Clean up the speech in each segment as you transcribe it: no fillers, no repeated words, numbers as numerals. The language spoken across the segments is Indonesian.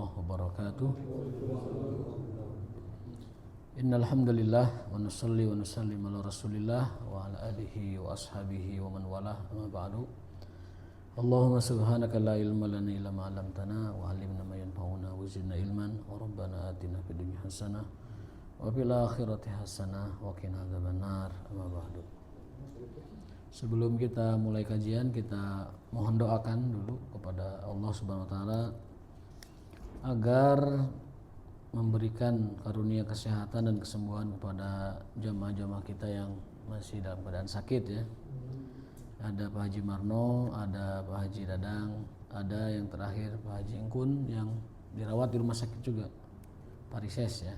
warahmatullahi wabarakatuh. Innal hamdalillah wa nusalli wa nusallim ala Rasulillah wa ala alihi wa ashabihi wa man walah, amma ba'du. Allahumma subhanaka la ilma lana illa ma 'allamtana wa 'allimna ma yanfa'una wa zidna ilman wa rabbana atina fid dunya hasanah wa fil akhirati hasanah wa qina adzabannar, amma ba'du. Sebelum kita mulai kajian, kita mohon doakan dulu kepada Allah Subhanahu wa taala agar memberikan karunia kesehatan dan kesembuhan kepada jamaah-jamaah kita yang masih dalam keadaan sakit ya. Ada Pak Haji Marno, ada Pak Haji Dadang, ada yang terakhir Pak Haji Engkun yang dirawat di rumah sakit juga, Pak Rises ya.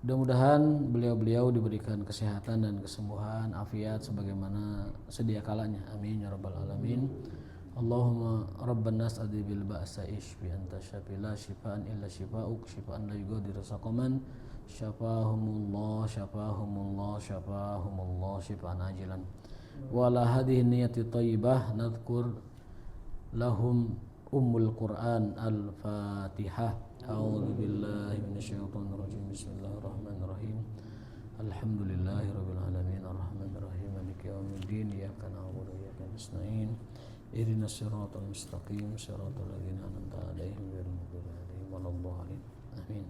Mudah-mudahan beliau-beliau diberikan kesehatan dan kesembuhan, afiat sebagaimana sedia kalanya. Amin ya rabbal alamin. Allahumma rabban nas adibil ba'sa ishfi anta syafi la shifaan illa shifaa'uk shifaan la yughadiru saqaman syafahumullah syafahumullah syafahumullah shifaan ajilan wa la hadhihi niyyati thayyibah nadhkur lahum ummul Qur'an al-Fatihah. A'udzu billahi minasyaitonir rajim. Bismillahirrahmanirrahim. Alhamdulillahirabbil alamin arrahmanir rahim maliki yaumiddin iyyaka na'budu wa iyyaka nasta'in ihdinas siratal mustaqim siratal ladzina an'amta 'alaihim ghairil maghdubi 'alaihim waladdallin. Amin.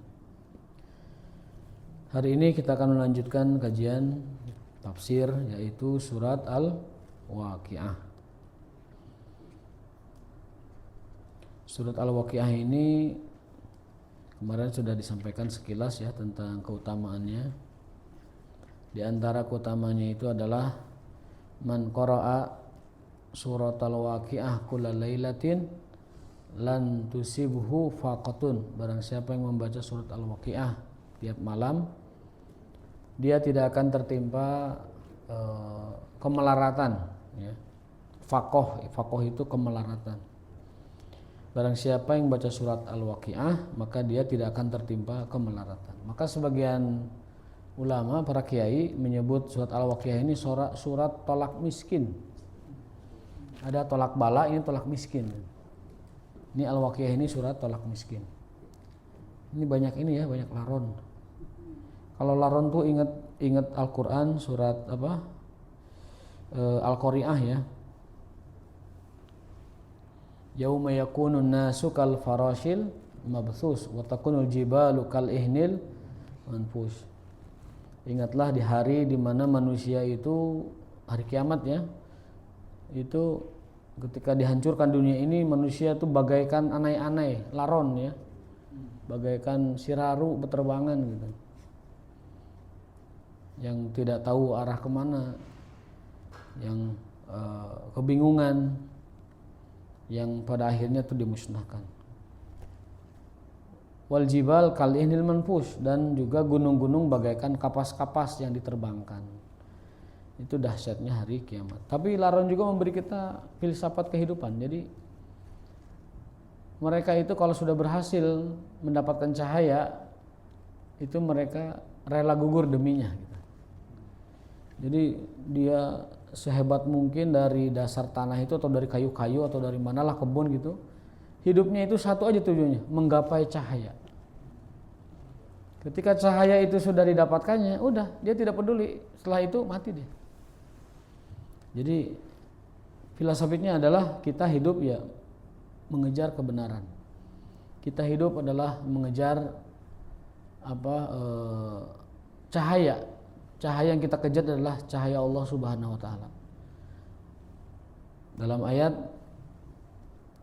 Hari ini kita akan melanjutkan kajian tafsir yaitu surat Al-Waqiah. Surat Al-Waqiah ini kemarin sudah disampaikan sekilas ya tentang keutamaannya. Di antara keutamaannya itu adalah man qara'a suratal waqiah kulla lailatin lan tusibhu faqatun. Barang siapa yang membaca surat Al-Waqiah tiap malam, dia tidak akan tertimpa kemelaratan ya. Faqah itu kemelaratan. Barang siapa yang baca surat Al-Waqiah, maka dia tidak akan tertimpa kemelaratan. Maka sebagian ulama, para kiai menyebut surat Al-Waqiah ini surat tolak miskin. Ada tolak bala, ini tolak miskin. Ini Al-Waqiah ini surat tolak miskin. Ini banyak ini ya, banyak laron. Kalau laron tuh ingat Al-Qur'an surat apa? Al-Qari'ah ya. Yauma yakunun nasu kal farashil mabthus wa takunul jibalu kal ihnil manfush. Ingatlah di hari di mana manusia itu hari kiamat ya. Itu ketika dihancurkan dunia ini, manusia itu bagaikan anai-anai, laron ya. Bagaikan siraru beterbangan gitu. Yang tidak tahu arah kemana, yang kebingungan, yang pada akhirnya itu dimusnahkan. Wal jibal kal ihnil manfush, dan juga gunung-gunung bagaikan kapas-kapas yang diterbangkan. Itu dahsyatnya hari kiamat. Tapi laron juga memberi kita filsafat kehidupan. Jadi mereka itu kalau sudah berhasil mendapatkan cahaya, itu mereka rela gugur deminya gitu. Jadi dia sehebat mungkin dari dasar tanah itu atau dari kayu-kayu atau dari manalah kebun gitu, hidupnya itu satu aja tujuannya, menggapai cahaya. Ketika cahaya itu sudah didapatkannya, udah dia tidak peduli, setelah itu mati dia. Jadi filosofinya adalah kita hidup ya mengejar kebenaran. Kita hidup adalah mengejar cahaya. Cahaya yang kita kejar adalah cahaya Allah Subhanahu wa taala. Dalam ayat,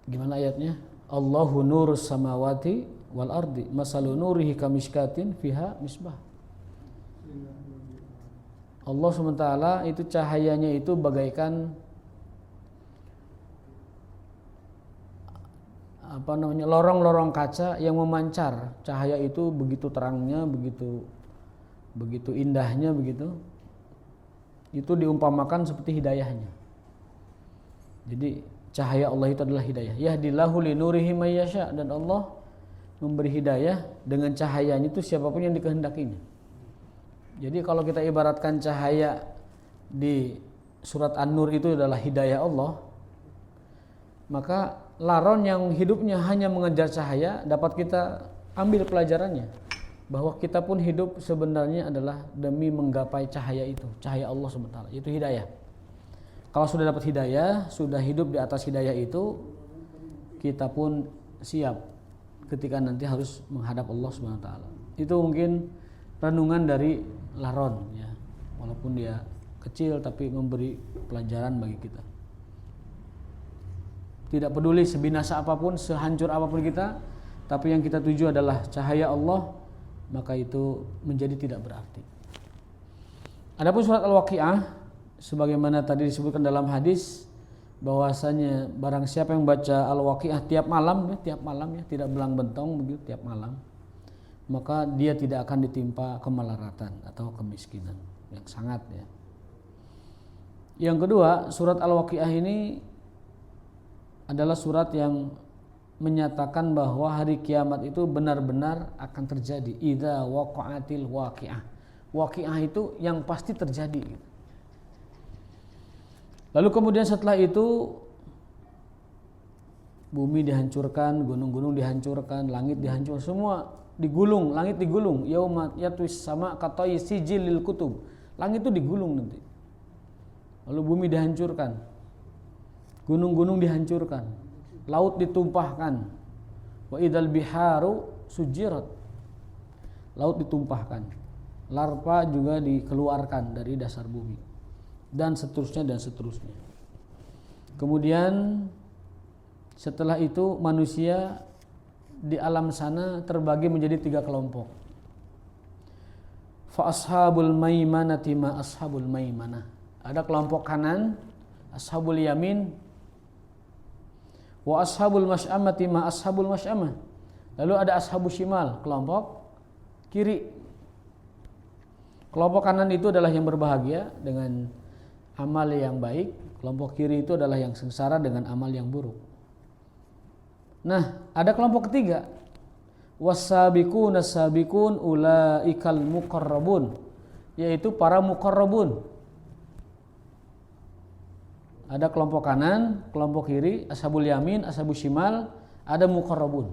gimana ayatnya? Allahu nurus samawati wal ardi masalu nurihi kamishkatin fiha misbah. Allah SWT itu cahayanya itu bagaikan lorong-lorong kaca yang memancar. Cahaya itu begitu terangnya, begitu indahnya begitu. Itu diumpamakan seperti hidayahnya. Jadi cahaya Allah itu adalah hidayah. Yahdillahu linurihi may yasha, dan Allah memberi hidayah dengan cahayanya itu siapapun yang dikehendakinya. Jadi kalau kita ibaratkan cahaya di surat An-Nur itu adalah hidayah Allah, maka laron yang hidupnya hanya mengejar cahaya, dapat kita ambil pelajarannya bahwa kita pun hidup sebenarnya adalah demi menggapai cahaya itu, cahaya Allah SWT, itu hidayah. Kalau sudah dapat hidayah, sudah hidup di atas hidayah itu, kita pun siap ketika nanti harus menghadap Allah SWT. Itu mungkin renungan dari laron ya. Walaupun dia kecil tapi memberi pelajaran bagi kita. Tidak peduli sebinasa apapun, sehancur apapun kita, tapi yang kita tuju adalah cahaya Allah, maka itu menjadi tidak berarti. Adapun surat Al-Waqiah, sebagaimana tadi disebutkan dalam hadis, bahwasanya barang siapa yang baca Al-Waqiah tiap malam ya, tidak belang bentong begitu tiap malam, maka dia tidak akan ditimpa kemelaratan atau kemiskinan yang sangat ya. Yang kedua, surat Al-Waqiah ini adalah surat yang menyatakan bahwa hari kiamat itu benar-benar akan terjadi. Idza waqa'atil waqi'ah. Waqi'ah itu yang pasti terjadi. Lalu kemudian setelah itu bumi dihancurkan, gunung-gunung dihancurkan, langit dihancurkan, semua digulung, langit digulung. Yauma yatwis sama katoi sijilil kutub. Langit itu digulung nanti. Lalu bumi dihancurkan. Gunung-gunung dihancurkan, laut ditumpahkan. Wa idzal biharu sujirat. Laut ditumpahkan. Larva juga dikeluarkan dari dasar bumi. Dan seterusnya dan seterusnya. Kemudian setelah itu manusia di alam sana terbagi menjadi 3 kelompok. Fa ashabul maimanati ma ashabul maimanah. Ada kelompok kanan, ashabul yamin. Wa ashabul masy'amati ma ashabul masy'amah. Lalu ada ashabul shimal, kelompok kiri. Kelompok kanan itu adalah yang berbahagia dengan amal yang baik, kelompok kiri itu adalah yang sengsara dengan amal yang buruk. Nah, ada kelompok ketiga. Was-sabiqun as-sabiqun ulaikal muqarrabun, yaitu para muqarrabun. Ada kelompok kanan, kelompok kiri, ashabul yamin, ashabul shimal, ada muqarrabun.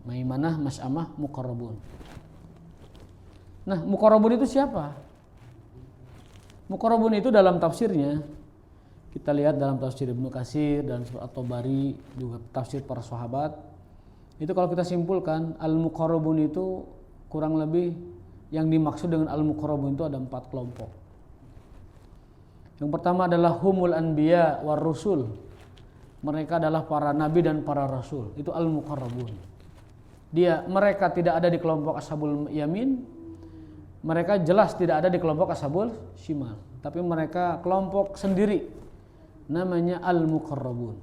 Maimanah, mas'amah, muqarrabun. Nah, muqarrabun itu siapa? Muqarrabun itu dalam tafsirnya, kita lihat dalam tafsir Ibnu Katsir dan surat At-Tabari, juga tafsir para sahabat. Itu kalau kita simpulkan, al-muqarrabun itu kurang lebih yang dimaksud dengan al-muqarrabun itu ada 4 kelompok. Yang pertama adalah humul anbiya war rusul. Mereka adalah para nabi dan para rasul. Itu al-muqarrabun. Mereka tidak ada di kelompok ashabul yamin. Mereka jelas tidak ada di kelompok ashabul shimal. Tapi mereka kelompok sendiri. Namanya al-muqarrabun.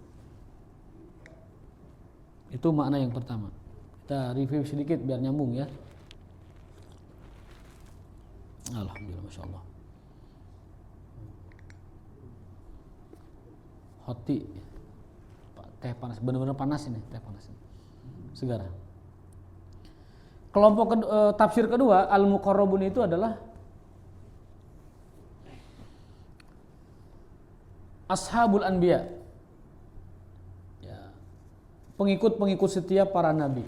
Itu makna yang pertama. Kita review sedikit biar nyambung ya. Alhamdulillah, Masya Allah. Hoti, teh panas, benar-benar panas ini, teh panas ini, segar. Kelompok tafsir kedua al-muqarrabun itu adalah ashabul anbiya, ya, pengikut-pengikut setiap para nabi,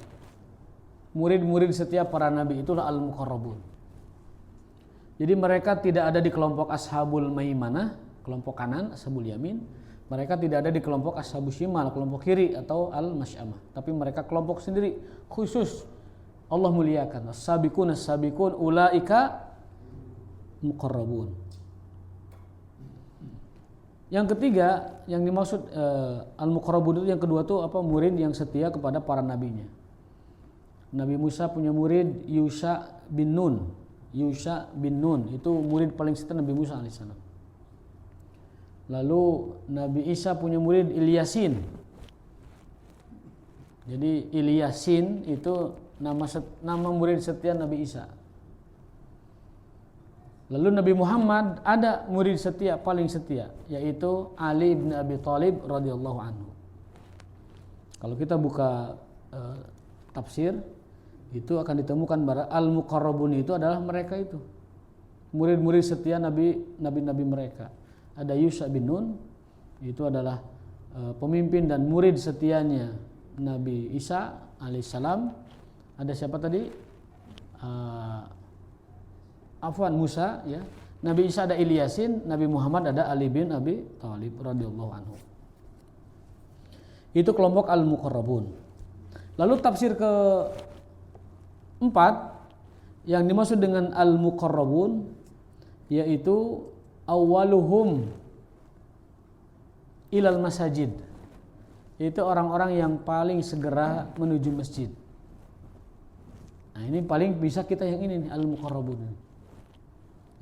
murid-murid setiap para nabi, itulah al-muqarrabun. Jadi mereka tidak ada di kelompok ashabul maimanah, kelompok kanan, ashabul yamin. Mereka tidak ada di kelompok ashabus shimal, kelompok kiri atau al-masy'amah. Tapi mereka kelompok sendiri, khusus Allah muliakan. As-sabiqun as-sabiqun ulaika muqarrabun. Yang ketiga, yang dimaksud al-muqarrabun itu yang kedua tuh apa? Murid yang setia kepada para nabinya. Nabi Musa punya murid Yusha bin Nun. Yusha bin Nun itu murid paling setia Nabi Musa alaihissalam. Lalu Nabi Isa punya murid Ilyasin. Jadi Ilyasin itu nama murid setia Nabi Isa. Lalu Nabi Muhammad ada murid setia paling setia, yaitu Ali bin Abi Thalib radhiyallahu anhu. Kalau kita buka tafsir, itu akan ditemukan bahwa al-muqarrabun itu adalah mereka itu, murid-murid setia nabi-nabi mereka. Ada Yusha bin Nun, itu adalah pemimpin dan murid setianya Nabi Isa alaihissalam. Ada siapa tadi? Musa ya. Nabi Isa ada Ilyasin, Nabi Muhammad ada Ali bin Abi Thalib radhiyallahu anhu. Itu kelompok al-muqarrabun. Lalu tafsir keempat yang dimaksud dengan al-muqarrabun yaitu awwaluhum ilal masajid. Itu orang-orang yang paling segera menuju masjid. Nah, ini paling bisa kita yang ini nih, al-muqarrabun.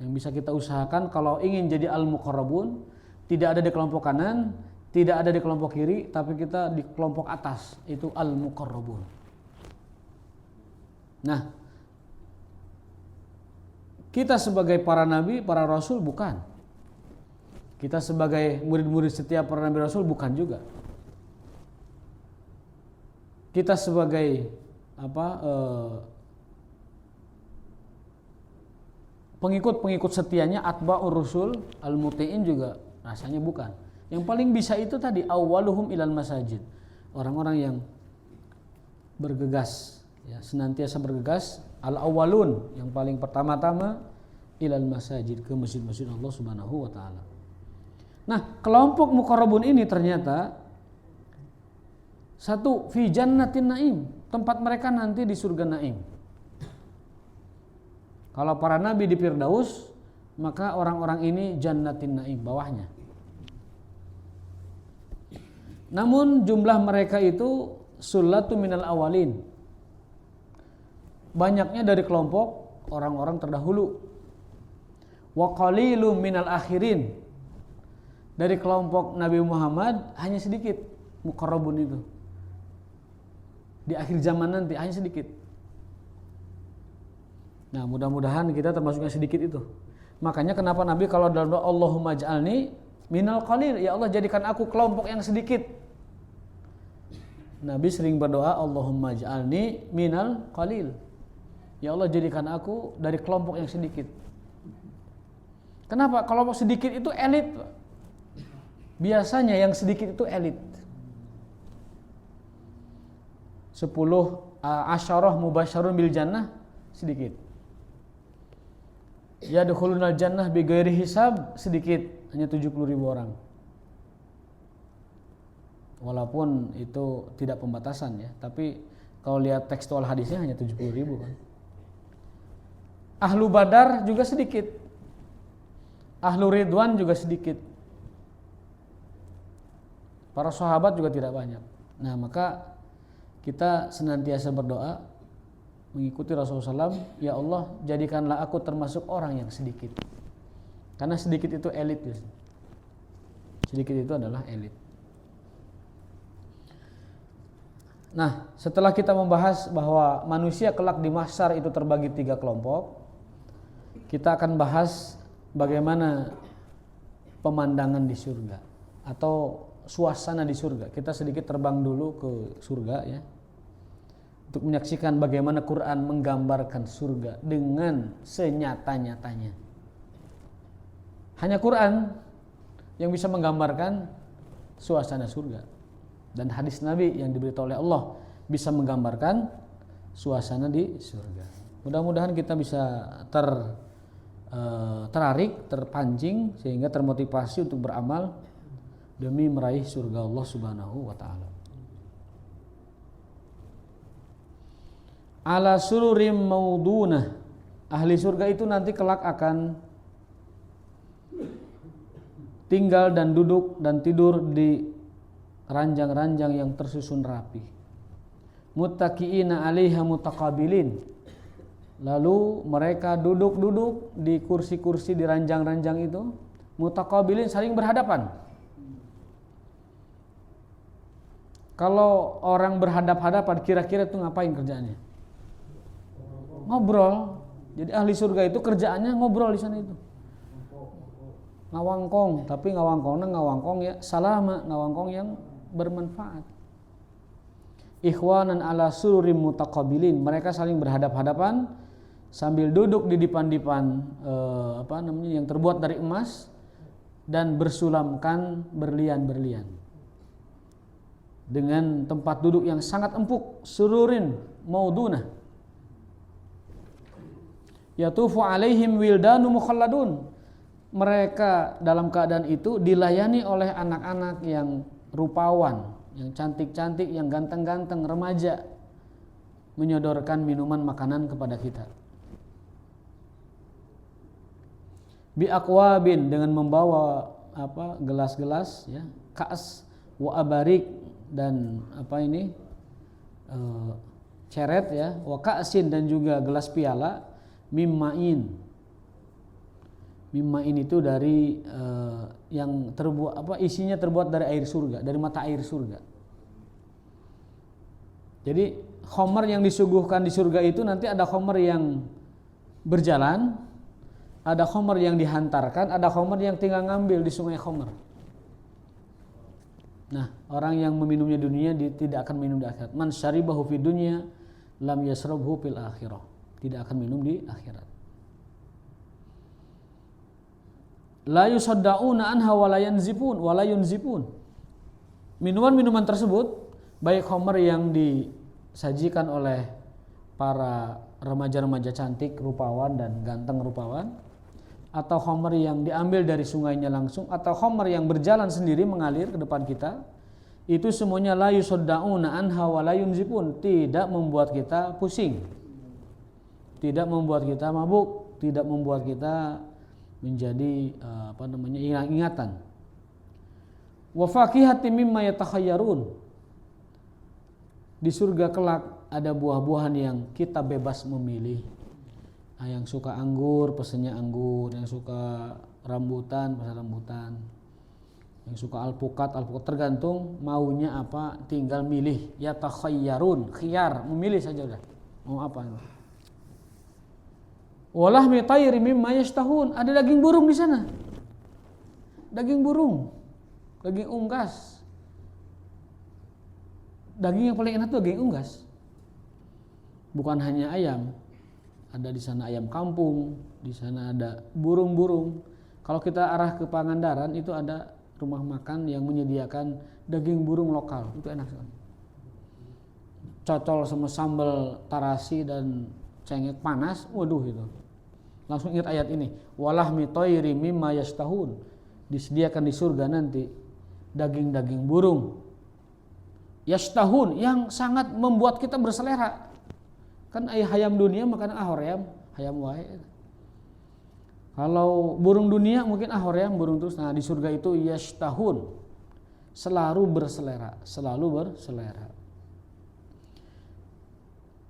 Yang bisa kita usahakan kalau ingin jadi al-muqarrabun, tidak ada di kelompok kanan, tidak ada di kelompok kiri, tapi kita di kelompok atas, itu al-muqarrabun. Nah, kita sebagai para nabi, para rasul bukan. Kita sebagai murid-murid setiap para nabi rasul bukan juga. Kita sebagai pengikut-pengikut setianya atba'ur rusul al-muti'in juga rasanya bukan. Yang paling bisa itu tadi awwaluhum ilal masajid. Orang-orang yang bergegas ya, senantiasa bergegas al-awwalun, yang paling pertama-tama ilal masajid, ke masjid-masjid Allah Subhanahu wa taala. Nah, kelompok muqarrabun ini ternyata satu fi jannatin naim, tempat mereka nanti di surga naim. Kalau para nabi di Firdaus, maka orang-orang ini jannatin naim, bawahnya. Namun jumlah mereka itu sullatu minal awalin. Banyaknya dari kelompok orang-orang terdahulu. Wa qalilum minal akhirin. Dari kelompok Nabi Muhammad hanya sedikit muqarrabun itu. Di akhir zaman nanti hanya sedikit. Nah, mudah-mudahan kita termasuknya sedikit itu. Makanya kenapa Nabi kalau dalam doa Allahumma ij'alni minal qalil, ya Allah jadikan aku kelompok yang sedikit. Nabi sering berdoa Allahumma ij'alni minal qalil. Ya Allah jadikan aku dari kelompok yang sedikit. Kenapa? Kelompok sedikit itu elit. Biasanya yang sedikit itu elit. 10 asyarah mubasyarun bil jannah sedikit. Yadkhulunal jannah bighairi hisab sedikit, hanya 70.000 orang. Walaupun itu tidak pembatasan ya, tapi kalau lihat tekstual hadisnya hanya 70.000 kan. Ahlu Badar juga sedikit. Ahlu Ridwan juga sedikit. Para sahabat juga tidak banyak. Nah, maka kita senantiasa berdoa mengikuti Rasulullah SAW, ya Allah jadikanlah aku termasuk orang yang sedikit. Karena sedikit itu elit. Sedikit itu adalah elit. Nah, setelah kita membahas bahwa manusia kelak di mahsyar itu terbagi 3 kelompok, kita akan bahas bagaimana pemandangan di surga atau suasana di surga. Kita sedikit terbang dulu ke surga ya, untuk menyaksikan bagaimana Quran menggambarkan surga dengan senyata-nyatanya. Hanya Quran yang bisa menggambarkan suasana surga, dan hadis Nabi yang diberitahu oleh Allah bisa menggambarkan suasana di surga. Mudah-mudahan kita bisa tertarik, terpancing sehingga termotivasi untuk beramal demi meraih surga Allah Subhanahu wa taala. Ala sururim maudunah, ahli surga itu nanti kelak akan tinggal dan duduk dan tidur di ranjang-ranjang yang tersusun rapi. Muttaqiina 'alaiha mutaqabilin, lalu mereka duduk-duduk di kursi-kursi di ranjang-ranjang itu, mutaqabilin saling berhadapan. Kalau orang berhadap-hadapan kira-kira itu ngapain kerjaannya? Ngobrol. Jadi ahli surga itu kerjaannya ngobrol di sana itu. Ngawangkong, tapi ngawangkong ya salama, ngawangkong yang bermanfaat. Ikhwanan ala sururim mutaqabilin, mereka saling berhadap-hadapan sambil duduk di dipan-dipan yang terbuat dari emas dan bersulamkan berlian-berlian. dengan tempat duduk yang sangat empuk, sururin maudunah. Yatufu alaihim wildanu mukhalladun. Mereka dalam keadaan itu dilayani oleh anak-anak yang rupawan, yang cantik-cantik, yang ganteng-ganteng, remaja, menyodorkan minuman makanan kepada kita. Bi aqwabin, dengan membawa gelas-gelas, ya, kaas, wa abarik, dan ceret, ya, wa ka'sin, dan juga gelas piala, mimmain. Mimmain itu dari yang terbuat isinya terbuat dari air surga, dari mata air surga. Jadi khamar yang disuguhkan di surga itu nanti ada khamar yang berjalan, ada khamar yang dihantarkan, ada khamar yang tinggal ngambil di sungai khamar. Nah, orang yang meminumnya di dunia tidak akan minum di akhirat. Man syaribahu fid dunya lam yasrabhu fil akhirah. Tidak akan minum di akhirat. La yusaddauna anha wa la yunzifun. Minuman-minuman tersebut, baik khamar yang disajikan oleh para remaja-remaja cantik, rupawan dan ganteng rupawan, atau khamar yang diambil dari sungainya langsung, atau khamar yang berjalan sendiri mengalir ke depan kita, itu semuanya la yusaddauna anha wa la yunzifun, tidak membuat kita pusing, tidak membuat kita mabuk, tidak membuat kita menjadi ingatan. Wa faqihatin mimma yatakhayyarun. Di surga kelak ada buah-buahan yang kita bebas memilih. Yang suka anggur, pesennya anggur. Yang suka rambutan, pesan rambutan. Yang suka alpukat, tergantung maunya apa, tinggal milih. Yatakhayyarun, khiyar, memilih saja udah. Mau apa? Walahmi tayri mimma yashtahun. Ada daging burung di sana. Daging burung, daging unggas. Daging yang paling enak itu daging unggas. Bukan hanya ayam. Ada di sana ayam kampung, di sana ada burung-burung. Kalau kita arah ke Pangandaran itu ada rumah makan yang menyediakan daging burung lokal. Itu enak sekali. Cocol sama sambal tarasi dan cengek panas, waduh itu. Langsung ingat ayat ini. Walahmi tayri mimma yashtahun. Disediakan di surga nanti daging-daging burung. Yashtahun, yang sangat membuat kita berselera. Kan hayam dunia makan ahoream, hayam wae. Kalau burung dunia mungkin ahoream, burung terus. Nah, di surga itu yashtahun. Selalu berselera.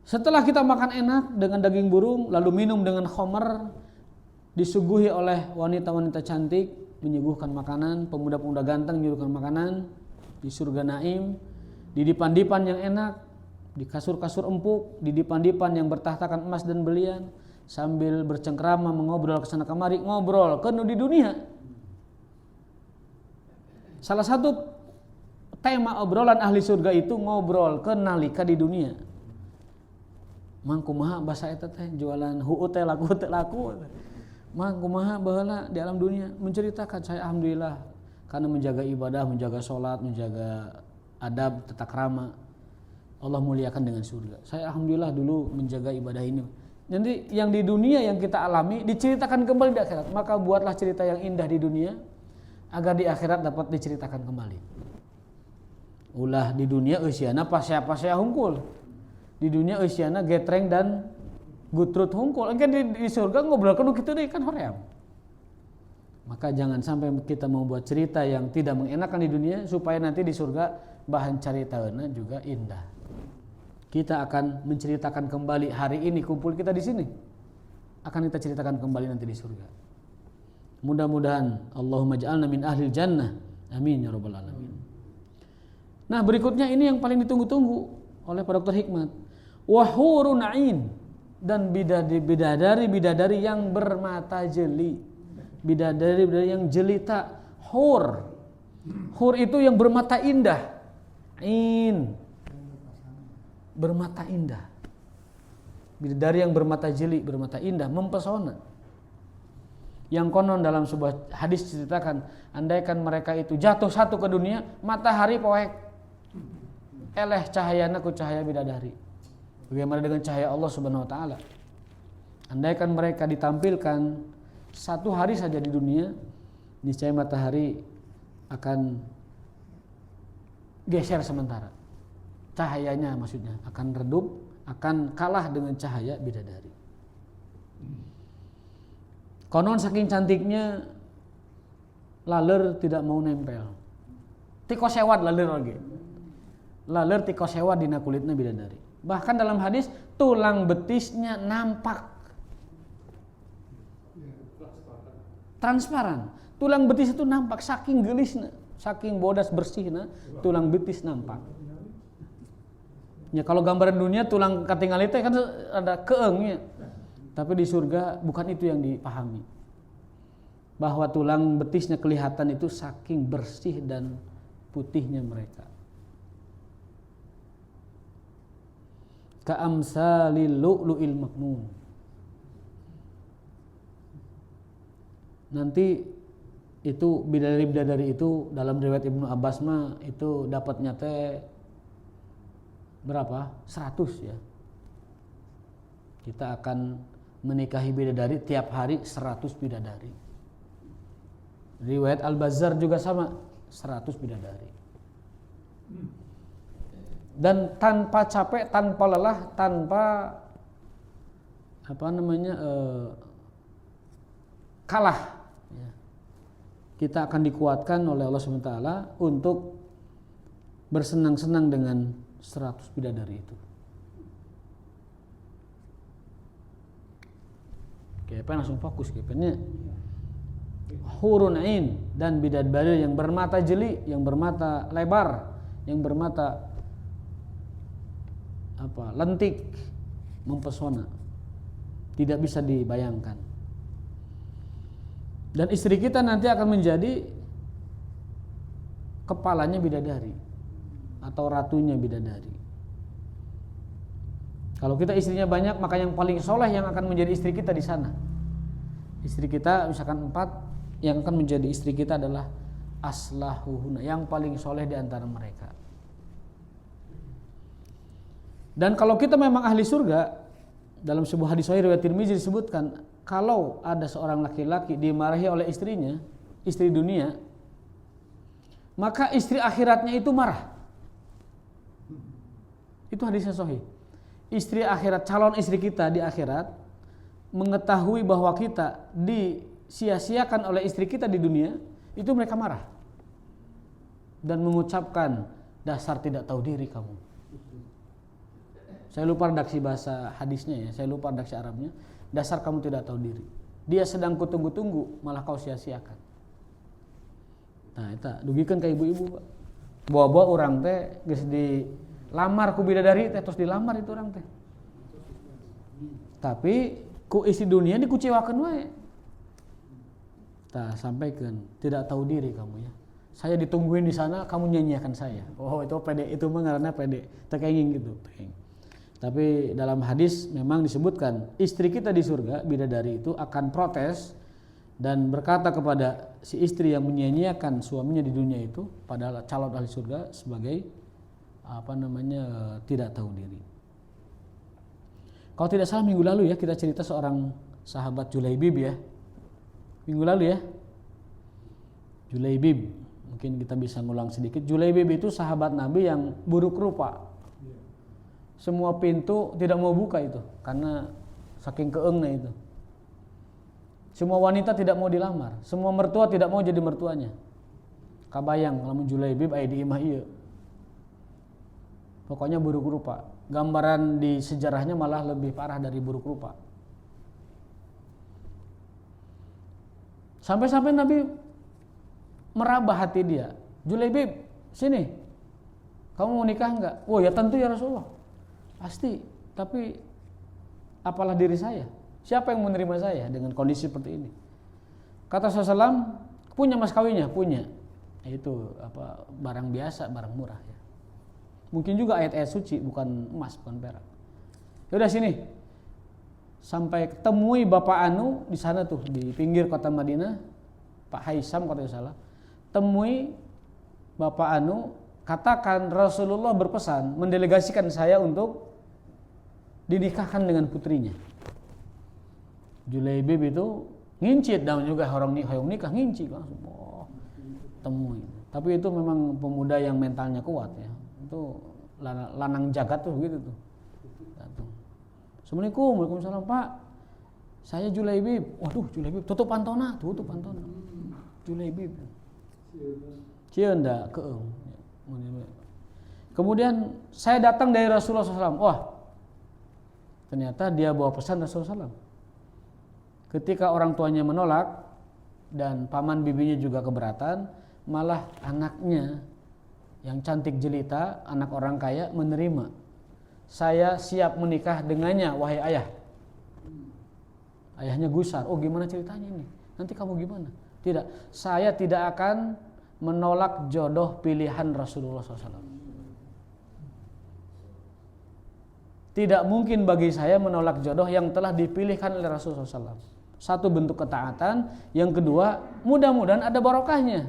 Setelah kita makan enak dengan daging burung, lalu minum dengan khamar, disuguhi oleh wanita-wanita cantik, menyuguhkan makanan, pemuda-pemuda ganteng menyuguhkan makanan, di surga naim, di dipan-dipan yang enak, di kasur-kasur empuk, di dipan-dipan yang bertahtakan emas dan belian, sambil bercengkrama mengobrol kesana kemari, ngobrol kenu di dunia. Salah satu tema obrolan ahli surga itu ngobrol ke nalika di dunia. Mang kumaha bahasa eta teh jualan huu teh laku. Mang kumaha baheula di alam dunia, menceritakan saya alhamdulillah karena menjaga ibadah, menjaga sholat, menjaga adab, tata krama. Allah muliakan dengan surga. Saya alhamdulillah dulu menjaga ibadah ini. Jadi yang di dunia yang kita alami diceritakan kembali di akhirat. Maka buatlah cerita yang indah di dunia agar di akhirat dapat diceritakan kembali. Ulah di dunia eusiana pasea-pasea hungkul. Di dunia eusiana getreng dan gutrut hungkul. Kan di surga ngobrol kudu kitu deui kan hoream. Maka jangan sampai kita membuat cerita yang tidak mengenakan di dunia supaya nanti di surga bahan caritaeuna juga indah. Kita akan menceritakan kembali hari ini kumpul kita di sini. Akan kita ceritakan kembali nanti di surga. Mudah-mudahan Allahumma ja'alna min ahlil jannah. Amin ya rabbal alamin. Nah, berikutnya ini yang paling ditunggu-tunggu oleh Pak Dr. Hikmat. Wahurun 'ain, dan bidadari yang bermata jeli. Bidadari yang jelita. Hur itu yang bermata indah. Ain, bermata indah. Bidadari yang bermata jeli, bermata indah, mempesona. Yang konon dalam sebuah hadis diceritakan, andaikan mereka itu jatuh satu ke dunia, matahari poek. eleh cahayana ku cahaya bidadari. Bagaimana dengan cahaya Allah Subhanahu wa taala? Andaikan mereka ditampilkan satu hari saja di dunia, niscaya matahari akan geser sementara. Cahayanya maksudnya akan redup, akan kalah dengan cahaya bidadari. Konon saking cantiknya laler tidak mau nempel. Tiko sewat laler lagi. Laler tiko sewat dina kulitna bidadari. Bahkan dalam hadis tulang betisnya nampak. Transparan. Tulang betis itu nampak saking gelisna, saking bodas bersihna, tulang betis nampak. Ya kalau gambaran dunia tulang katingali teh kan ada keengnya. Tapi di surga bukan itu yang dipahami. Bahwa tulang betisnya kelihatan itu saking bersih dan putihnya mereka. Ka'amsalil lu'lu'il maknun. Nanti itu bidadari itu dalam riwayat Ibnu Abbas mah itu dapatnya teh berapa? 100 ya. Kita akan menikahi bidadari tiap hari 100 bidadari. Riwayat Al-Bazzar juga sama 100 bidadari. Dan tanpa capek, tanpa lelah, tanpa kalah. Kita akan dikuatkan oleh Allah SWT untuk bersenang-senang dengan 100 bidadari itu. KPN langsung fokus KPN-nya. Hurun ain dan bidadari yang bermata jeli, yang bermata lebar, yang bermata lentik, mempesona. Tidak bisa dibayangkan. Dan istri kita nanti akan menjadi kepalanya bidadari atau ratunya bidadari. Kalau kita istrinya banyak, maka yang paling soleh yang akan menjadi istri kita di sana. Istri kita misalkan 4, yang akan menjadi istri kita adalah aslahuhuna, yang paling soleh di antara mereka. Dan kalau kita memang ahli surga, dalam sebuah hadis sahih riwayat Tirmizi disebutkan, kalau ada seorang laki-laki dimarahi oleh istrinya, istri dunia, maka istri akhiratnya itu marah. Itu hadisnya sahih. Istri akhirat, calon istri kita di akhirat mengetahui bahwa kita disia-siakan oleh istri kita di dunia, itu mereka marah dan mengucapkan, dasar tidak tahu diri kamu. Saya lupa redaksi bahasa hadisnya ya, saya lupa redaksi Arabnya. Dasar kamu tidak tahu diri. Dia sedang kutunggu-tunggu, malah kau sia-siakan. Nah, itu dugikan ke ibu-ibu, Pak. Bawa-bawa orang teh geus dilamar ku bidadari teh, terus dilamar itu orang teh. Tapi ku isi dunia dikucewakeun wae. Tah sampaikan, tidak tahu diri kamu ya. Saya ditungguin di sana, kamu nyanyiakan saya. Oh, itu pede, itu mah ngaranna pede. Tekenging gitu, tekeng. Tapi dalam hadis memang disebutkan istri kita di surga, bidadari itu akan protes dan berkata kepada si istri yang menyanyiakan suaminya di dunia itu, padahal calon ahli surga, sebagai tidak tahu diri. Kalau tidak salah minggu lalu ya kita cerita seorang sahabat Julaibib ya. Minggu lalu ya. Julaibib, mungkin kita bisa ngulang sedikit. Julaibib itu sahabat Nabi yang buruk rupa. Semua pintu tidak mau buka itu karena saking keengnya itu. Semua wanita tidak mau dilamar, semua mertua tidak mau jadi mertuanya. Kabayang lamun Julaibib aya di imah ieu. Pokoknya buruk rupa. Gambaran di sejarahnya malah lebih parah dari buruk rupa. Sampai-sampai Nabi meraba hati dia. Julaibib, sini. Kamu mau nikah enggak? Oh ya tentu ya Rasulullah. Pasti, tapi apalah diri saya? Siapa yang menerima saya dengan kondisi seperti ini? Kata Rasulullah, punya mas kawinnya? Punya. Itu barang biasa, barang murah ya. Mungkin juga ayat-ayat suci, bukan emas, bukan perak. Ya udah sini. Sampai ketemui Bapak Anu di sana tuh di pinggir kota Madinah, Pak Haisam kalau tidak salah. Temui Bapak Anu, katakan Rasulullah berpesan mendelegasikan saya untuk dinikahkan dengan putrinya. Julaibib itu ngincit dan juga orang nikah ngincit langsung temui. Tapi itu memang pemuda yang mentalnya kuat ya. Itu lanang jagat tuh begitu tuh. Datang. Assalamualaikum, waalaikumsalam Pak. Saya Julaibib. Waduh Julaibib, tutup pantona. Julaibib. Cienda keung. Kemudian saya datang dari Rasulullah SAW. Wah, ternyata dia bawa pesan Rasulullah SAW. Ketika orang tuanya menolak dan paman bibinya juga keberatan, malah anaknya yang cantik jelita, anak orang kaya menerima. Saya siap menikah dengannya, wahai ayah. Ayahnya gusar. Oh gimana ceritanya ini? Nanti kamu gimana? Tidak, saya tidak akan menolak jodoh pilihan Rasulullah SAW. Tidak mungkin bagi saya menolak jodoh yang telah dipilihkan oleh Rasulullah SAW. Satu, bentuk ketaatan. Yang kedua, mudah-mudahan ada barokahnya.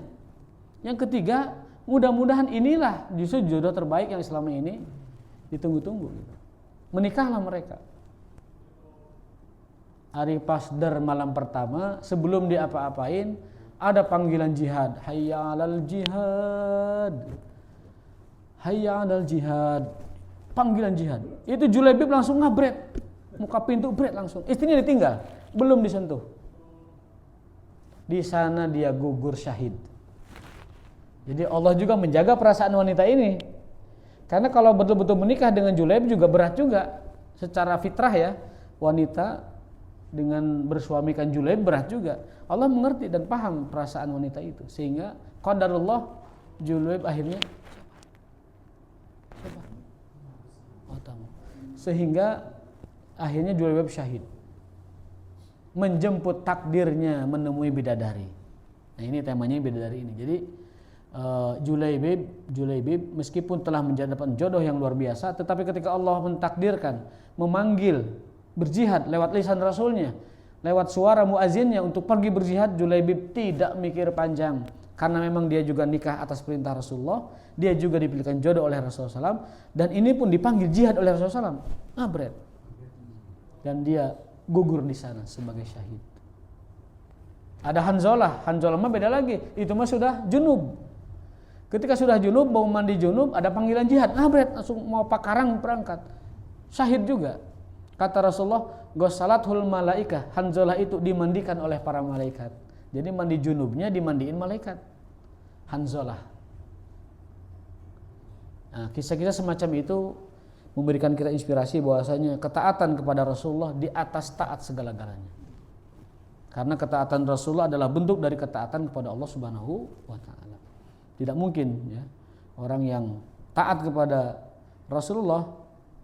Yang ketiga, mudah-mudahan inilah justru jodoh terbaik yang selama ini ditunggu-tunggu. Menikahlah mereka. Hari pasder malam pertama, sebelum diapa-apain, ada panggilan jihad. Hayya 'alal jihad. Hayya 'alal jihad. Panggilan jihad. Itu Julaibib langsung ngabret. Muka pintu bret langsung. Istrinya ditinggal, belum disentuh. Di sana dia gugur syahid. Jadi Allah juga menjaga perasaan wanita ini. Karena kalau betul-betul menikah dengan Julaibib juga berat juga. Secara fitrah ya, wanita dengan bersuamikan Julaibib berat juga. Allah mengerti dan paham perasaan wanita itu. Sehingga qadarullah Julaibib akhirnya sehingga akhirnya Julaibib syahid. Menjemput takdirnya menemui bidadari. Nah ini temanya bidadari ini. Jadi Julaibib meskipun telah mendapat jodoh yang luar biasa, tetapi ketika Allah mentakdirkan, memanggil berjihad lewat lisan Rasulnya, lewat suara muazinnya untuk pergi berjihad, Julaibib tidak mikir panjang. Karena memang dia juga nikah atas perintah Rasulullah, dia juga dipilihkan jodoh oleh Rasulullah SAW, dan ini pun dipanggil jihad oleh Rasulullah SAW. Ngabret. Dan dia gugur di sana sebagai syahid. Ada Hanzalah mah beda lagi. Itu mah sudah junub. Ketika sudah junub, mau mandi junub, ada panggilan jihad. Ngabret, langsung mau pakarang berangkat. Syahid juga. Kata Rasulullah, ghusalathul malaikah. Hanzalah itu dimandikan oleh para malaikat. Jadi mandi junubnya dimandiin malaikat. Hanzalah. Nah, kisah-kisah semacam itu memberikan kita inspirasi bahwasanya ketaatan kepada Rasulullah di atas taat segala-galanya. Karena ketaatan Rasulullah adalah bentuk dari ketaatan kepada Allah Subhanahu wa taala. Tidak mungkin ya, orang yang taat kepada Rasulullah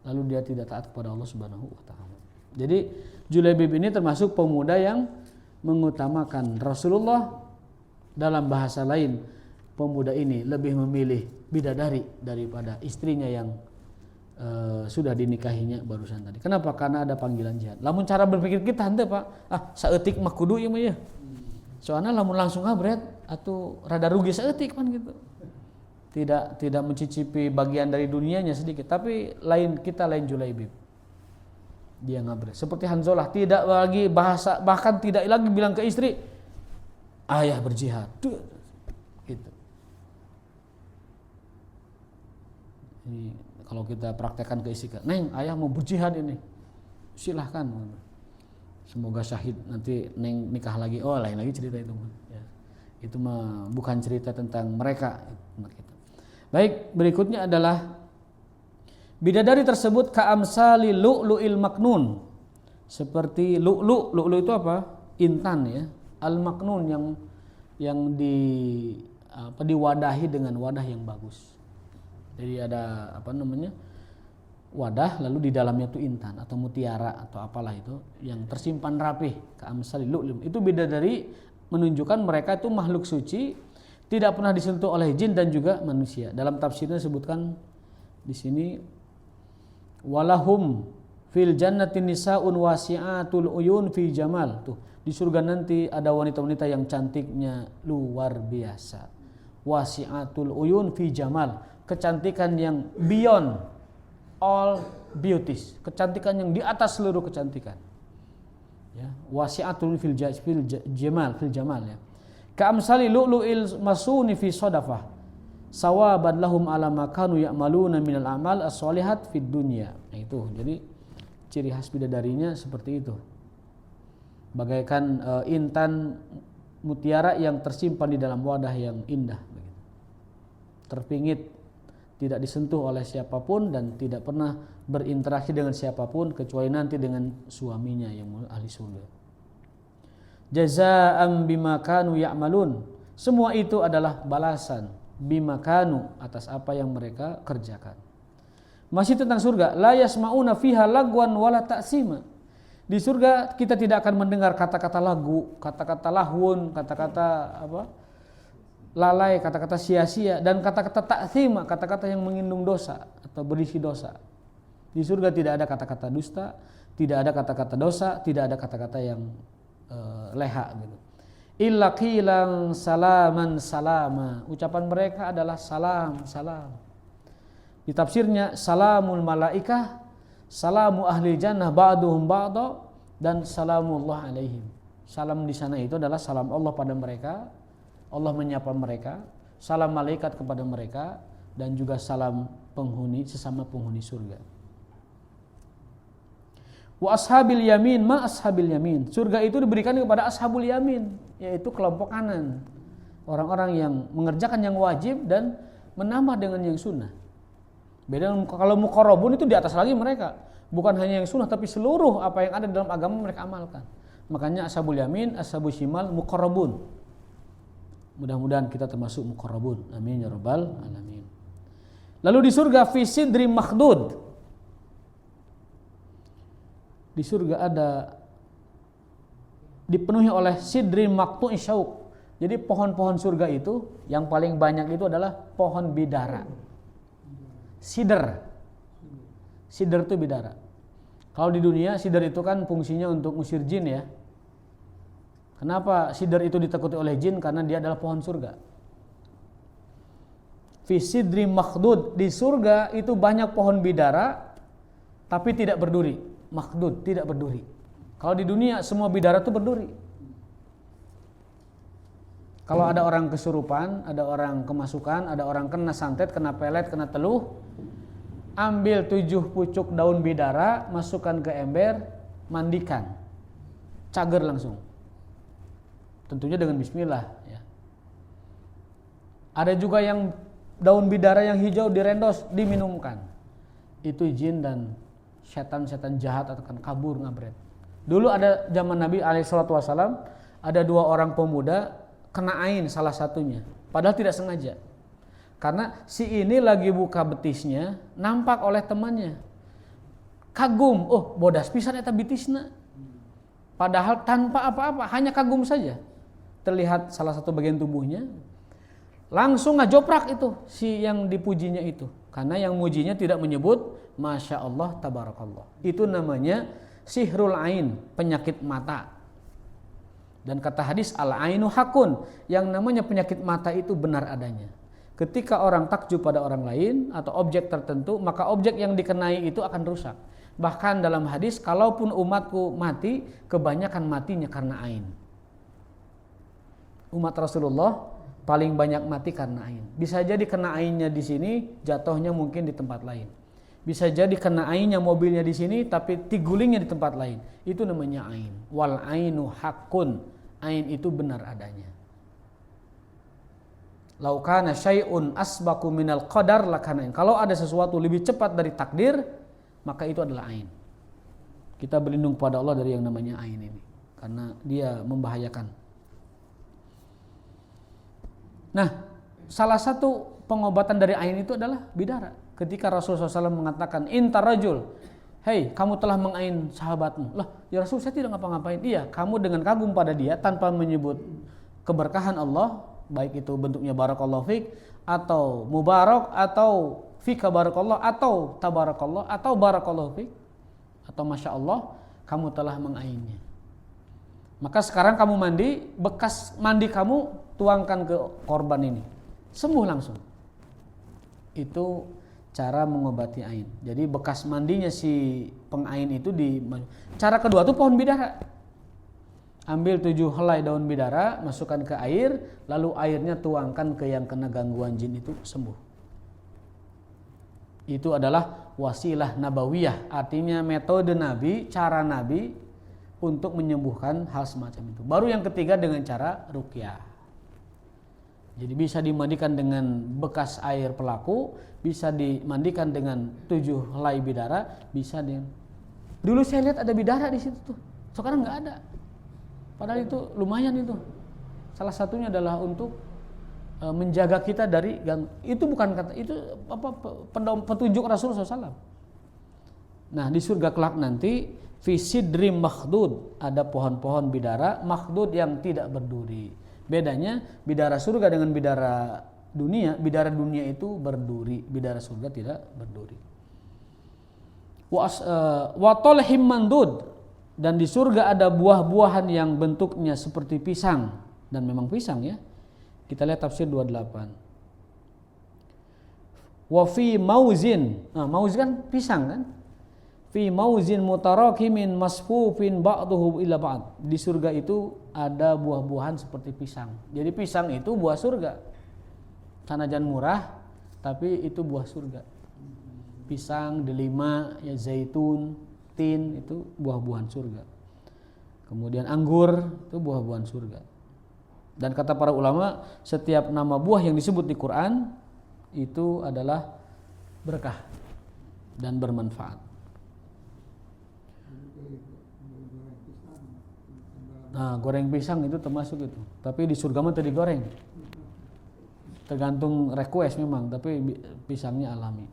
lalu dia tidak taat kepada Allah Subhanahu wa taala. Jadi Julaibib ini termasuk pemuda yang mengutamakan Rasulullah. Dalam bahasa lain, pemuda ini lebih memilih bidadari daripada istrinya yang sudah dinikahinya barusan tadi. Kenapa? Karena ada panggilan jihad. Lamun cara berpikir kita henteu Pak, saeutik mah kudu ieu mah ya. Soalnya lamun langsung ngabret atuh rada rugi saeutik kan gitu. Tidak mencicipi bagian dari dunianya sedikit, tapi lain Julaibib. Dia ngabret. Seperti Hanzalah, tidak lagi bahkan tidak lagi bilang ke istri, ayah berjihad. Gitu. Ini kalau kita praktekkan ke istri, Neng, ayah mau berjihad ini, silahkan. Semoga syahid nanti Neng nikah lagi. Oh, lain lagi cerita itu. Ya. Itu mah bukan cerita tentang mereka. Baik, berikutnya adalah bidadari tersebut ka'amsali lu'lu'il maknun. Seperti lu'lu'. Lu'lu' itu apa? Intan ya. Al-maknun yang diwadahi dengan wadah yang bagus. Jadi ada wadah, lalu di dalamnya itu intan atau mutiara atau apalah itu yang tersimpan rapih. Ka'amsali lu'lu'. Itu bidadari menunjukkan mereka itu makhluk suci, tidak pernah disentuh oleh jin dan juga manusia. Dalam tafsirnya disebutkan di sini, walahum fil jannati nisaun wasi'atul uyun fi jamal. Tuh, di surga nanti ada wanita-wanita yang cantiknya luar biasa. Wasi'atul uyun fi jamal, kecantikan yang beyond all beauties, kecantikan yang di atas seluruh kecantikan. Ya, wasi'atun fil jamal ya. Ka'amsali lu'lu'il masuni fi sadafah sawaban lahum ala ma kanu ya'maluna minal a'mal as-solihat fid dunya. Nah, itu. Jadi ciri khas bidadarinya seperti itu. Bagaikan intan mutiara yang tersimpan di dalam wadah yang indah, terpingit, tidak disentuh oleh siapapun dan tidak pernah berinteraksi dengan siapapun kecuali nanti dengan suaminya yang ahli surga. Jazaa'an bima kanu ya'malun. Semua itu adalah balasan bima kanu, atas apa yang mereka kerjakan. Masih tentang surga, la yasma'una fiha lagwan wala ta'sima. Di surga kita tidak akan mendengar kata-kata lagu, kata-kata lahwun, kata-kata lalai, kata-kata sia-sia, dan kata-kata ta'thima, kata-kata yang mengandung dosa atau berisi dosa. Di surga tidak ada kata-kata dusta, tidak ada kata-kata dosa, tidak ada kata-kata yang leha gitu. Illa qilan salaman salama. Ucapan mereka adalah salam, salam. Di tafsirnya salamul malaikah, salamu ahli jannah ba'duhum ba'da, dan salamullah alaihim. Salam di sana itu adalah salam Allah pada mereka. Allah menyapa mereka, salam malaikat kepada mereka, dan juga salam penghuni, sesama penghuni surga. Wa ashabil yamin ma ashabil yamin. Surga itu diberikan kepada ashabul yamin, yaitu kelompok kanan. Orang-orang yang mengerjakan yang wajib dan menambah dengan yang sunnah. Beda kalau muqarrabun itu di atas lagi mereka. Bukan hanya yang sunnah tapi seluruh apa yang ada dalam agama mereka amalkan. Makanya ashabul yamin, ashabul shimal muqarrabun. Mudah-mudahan kita termasuk muqarrabun. Amin ya rabbal alamin. Lalu di surga fi sidri makhdud. Di surga ada dipenuhi oleh sidri maqtu'i syauq. Jadi pohon-pohon surga itu yang paling banyak itu adalah pohon bidara. Sidr itu bidara. Kalau di dunia sidr itu kan fungsinya untuk ngusir jin ya. Kenapa sidr itu ditakuti oleh jin? Karena dia adalah pohon surga. Fi sidri makhdud. Di surga itu banyak pohon bidara tapi tidak berduri. Makhdud, tidak berduri. Kalau di dunia semua bidara itu berduri. Kalau ada orang kesurupan, ada orang kemasukan, ada orang kena santet, kena pelet, kena teluh, ambil 7 pucuk daun bidara, masukkan ke ember, mandikan, cager langsung. Tentunya dengan bismillah. Ya. Ada juga yang daun bidara yang hijau direndos, diminumkan. Itu jin dan setan-setan jahat akan kabur ngabret. Dulu ada zaman Nabi SAW, ada 2 orang pemuda kena ain salah satunya, padahal tidak sengaja. Karena si ini lagi buka betisnya, nampak oleh temannya. Kagum, oh bodas pisan eta betisna. Padahal tanpa apa-apa, hanya kagum saja. Terlihat salah satu bagian tubuhnya. Langsung ngajoprak itu si yang dipujinya itu. Karena yang mujinya tidak menyebut Masya Allah, Tabarakallah. Itu namanya sihrul ain, penyakit mata. Dan kata hadis al-ainu hakun, yang namanya penyakit mata itu benar adanya. Ketika orang takjub pada orang lain atau objek tertentu, maka objek yang dikenai itu akan rusak. Bahkan dalam hadis, kalaupun umatku mati, kebanyakan matinya karena ain. Umat Rasulullah paling banyak mati karena ain. Bisa jadi kena ainnya di sini, jatuhnya mungkin di tempat lain. Bisa jadi kena ainnya mobilnya di sini, tapi digulingnya di tempat lain. Itu namanya ain. Wal ainu hakun. Ain itu benar adanya. Lau kana syai'un asbaqu minal qadar lakana ain. Kalau ada sesuatu lebih cepat dari takdir, maka itu adalah ain. Kita berlindung kepada Allah dari yang namanya ain ini, karena dia membahayakan. Nah, salah satu pengobatan dari ain itu adalah bidara. Ketika Rasulullah SAW mengatakan intar rajul, hei kamu telah mengain sahabatmu. Lah ya Rasul, saya tidak ngapa-ngapain. Iya, kamu dengan kagum pada dia tanpa menyebut keberkahan Allah, baik itu bentuknya barakallahu fik atau mubarak atau fika barakallah atau tabarakallah atau barakallahu fik atau masya Allah, kamu telah mengainnya. Maka sekarang kamu mandi, bekas mandi kamu tuangkan ke korban ini, sembuh langsung. Itu cara mengobati ain. Jadi bekas mandinya si pengain itu cara kedua tuh pohon bidara. Ambil 7 helai daun bidara, masukkan ke air, lalu airnya tuangkan ke yang kena gangguan jin itu sembuh. Itu adalah wasilah nabawiyah, artinya metode Nabi, cara Nabi untuk menyembuhkan hal semacam itu. Baru yang ketiga dengan cara ruqyah. Jadi bisa dimandikan dengan bekas air pelaku, bisa dimandikan dengan 7 helai bidara, bisa dengan... Dulu saya lihat ada bidara di situ tuh, sekarang nggak ada. Padahal itu lumayan itu. Salah satunya adalah untuk menjaga kita dari itu bukan kata itu petunjuk Rasulullah SAW. Nah di surga kelak nanti fi sidrim makhdud, ada pohon-pohon bidara makhdud yang tidak berduri. Bedanya bidara surga dengan bidara dunia itu berduri, bidara surga tidak berduri. Wa talhim mandud, dan di surga ada buah-buahan yang bentuknya seperti pisang, dan memang pisang ya. Kita lihat tafsir 28. Wa fi mauzin, mauz kan pisang kan? Fi mauzin mutarakimin masfufin ba'duhu ila ba'd. Di surga itu ada buah-buahan seperti pisang. Jadi pisang itu buah surga. Sanajan murah, tapi itu buah surga. Pisang, delima, ya zaitun, tin, itu buah-buahan surga. Kemudian anggur, itu buah-buahan surga. Dan kata para ulama, setiap nama buah yang disebut di Quran itu adalah berkah dan bermanfaat. Nah, goreng pisang itu termasuk itu. Tapi di surga mah tadi goreng. Tergantung request memang, tapi pisangnya alami.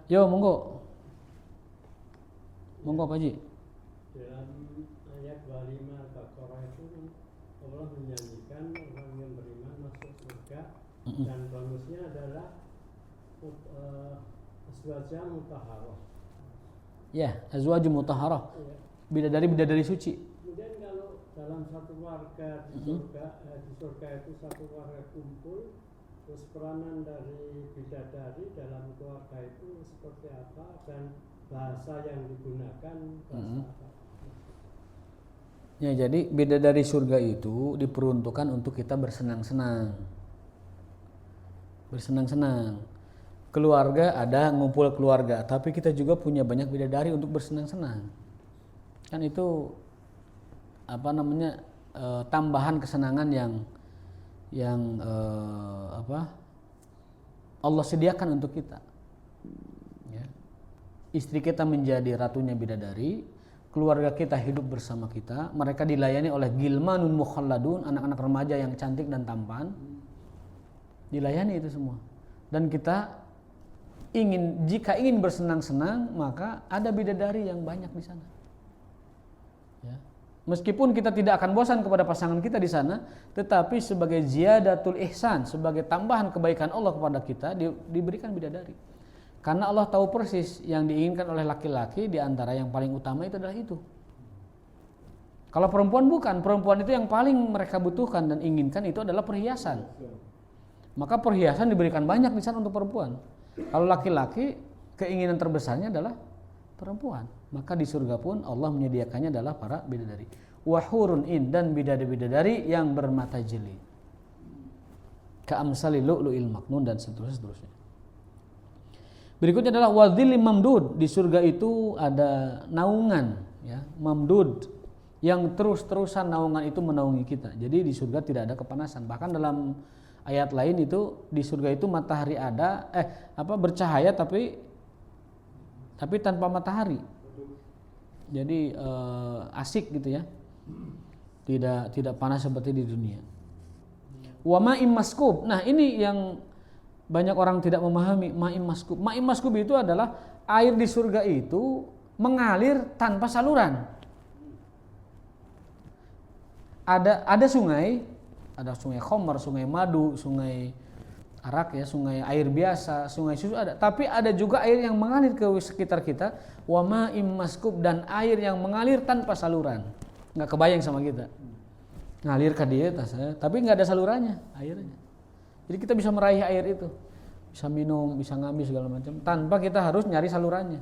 Yo, monggo. Monggo Pak Haji. Dalam ayat 25 Al-Baqarah itu Allah menjanjikan orang yang beriman masuk surga dan bonusnya adalah azwajah mutahharah. Ya, azwajah mutahharah. Bidadari suci. Kemudian kalau dalam satu warga di surga itu satu warga kumpul, terus peranan dari bidadari dalam keluarga itu seperti apa dan bahasa yang digunakan bahasa apa? Ya, jadi bidadari surga itu diperuntukkan untuk kita bersenang-senang. Bersenang-senang. Keluarga ada, ngumpul keluarga, tapi kita juga punya banyak bidadari untuk bersenang-senang. Kan itu tambahan kesenangan yang Allah sediakan untuk kita. Ya. Istri kita menjadi ratunya bidadari, keluarga kita hidup bersama kita, mereka dilayani oleh gilmanun mukhalladun, anak-anak remaja yang cantik dan tampan, dilayani itu semua. Dan kita jika ingin bersenang-senang, maka ada bidadari yang banyak di sana. Ya. Meskipun kita tidak akan bosan kepada pasangan kita di sana, tetapi sebagai ziyadatul ihsan, sebagai tambahan kebaikan Allah kepada kita, diberikan bidadari. Karena Allah tahu persis yang diinginkan oleh laki-laki, di antara yang paling utama itu adalah itu. Kalau perempuan bukan, perempuan itu yang paling mereka butuhkan dan inginkan itu adalah perhiasan. Maka perhiasan diberikan banyak di sana untuk perempuan. Kalau laki-laki, keinginan terbesarnya adalah perempuan. Maka di surga pun Allah menyediakannya adalah para bidadari. Wahurun in, dan bidadari yang bermata jeli. Ka'amsali lu'lu'il maknun, dan seterusnya. Berikutnya adalah wadhillim mamdud. Di surga itu ada naungan, ya, mamdud, yang terus-terusan naungan itu menaungi kita. Jadi di surga tidak ada kepanasan. Bahkan dalam ayat lain itu di surga itu matahari ada bercahaya tapi tanpa matahari. Jadi asik gitu ya. Tidak panas seperti di dunia. Wa ma'im maskub. Nah, ini yang banyak orang tidak memahami ma'im maskub. Ma'im maskub itu adalah air di surga itu mengalir tanpa saluran. Ada sungai, ada sungai Khomar, sungai Madu, sungai Arak ya, sungai air biasa, sungai susu ada. Tapi ada juga air yang mengalir ke sekitar kita, wa ma'im maskub, dan air yang mengalir tanpa saluran. Nggak kebayang sama kita. Ngalir ke dia tasnya, tapi nggak ada salurannya airnya. Jadi kita bisa meraih air itu. bisa minum, bisa ngambil segala macam tanpa kita harus nyari salurannya.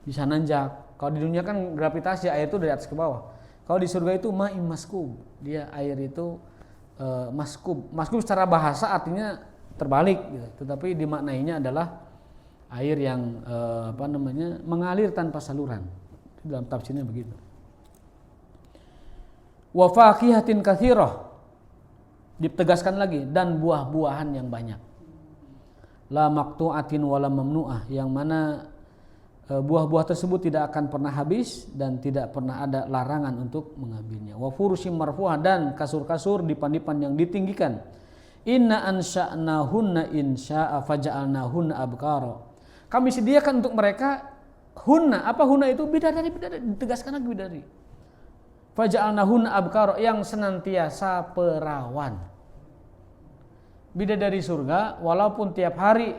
Bisa nanjak. Kalau di dunia kan gravitasi, air itu dari atas ke bawah. Kalau di surga itu ma'im maskub, dia air itu maskub. Maskub secara bahasa artinya terbalik gitu. Tetapi dimaknainya adalah air yang mengalir tanpa saluran. Dalam tafsirnya begitu. Wa faqihatin katsirah, ditegaskan lagi, dan buah-buahan yang banyak. La maqtu'atin wala mamnu'ah, yang mana buah-buah tersebut tidak akan pernah habis dan tidak pernah ada larangan untuk mengambilnya. Wa furushim marfu'ah, dan kasur-kasur dipan-dipan yang ditinggikan. Inna ansha'nahunna insya'a faja'alnahunna abkara. Kami sediakan untuk mereka hunna. Apa hunna itu? Bidadari, ditegaskan lagi bidadari. Faja'alnahunna abkara, yang senantiasa perawan. Bidadari surga walaupun tiap hari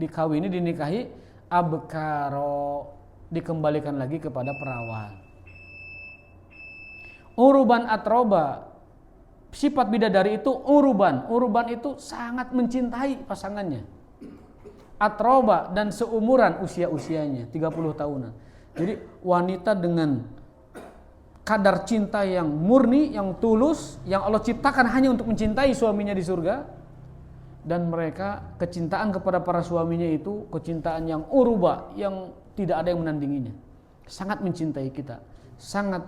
dikawini, dinikahi, abkaro, dikembalikan lagi kepada perawan. Uruban atroba, sifat bidadari itu uruban itu sangat mencintai pasangannya. Atroba, dan seumuran usia-usianya 30 tahunan. Jadi wanita dengan kadar cinta yang murni, yang tulus, yang Allah ciptakan hanya untuk mencintai suaminya di surga. Dan mereka kecintaan kepada para suaminya itu kecintaan yang uruba, yang tidak ada yang menandinginya. Sangat mencintai kita, sangat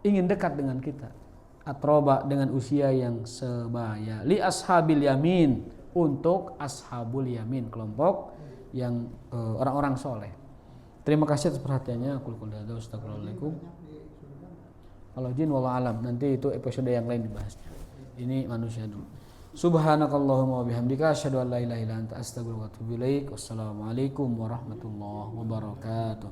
ingin dekat dengan kita. Atroba, dengan usia yang sebaya. Li ashabil yamin, untuk ashabul yamin, kelompok yang orang-orang soleh. Terima kasih atas perhatiannya. Aku qul astagfirullahaladzim. Kalau jin wallahu alam, nanti itu episode yang lain dibahasnya. Ini manusia dulu. Subhanakallahumma wa bihamdika asyhadu an la ilaha illa anta astaghfiruka wa atubu ilaik. Wassalamualaikum warahmatullahi wabarakatuh.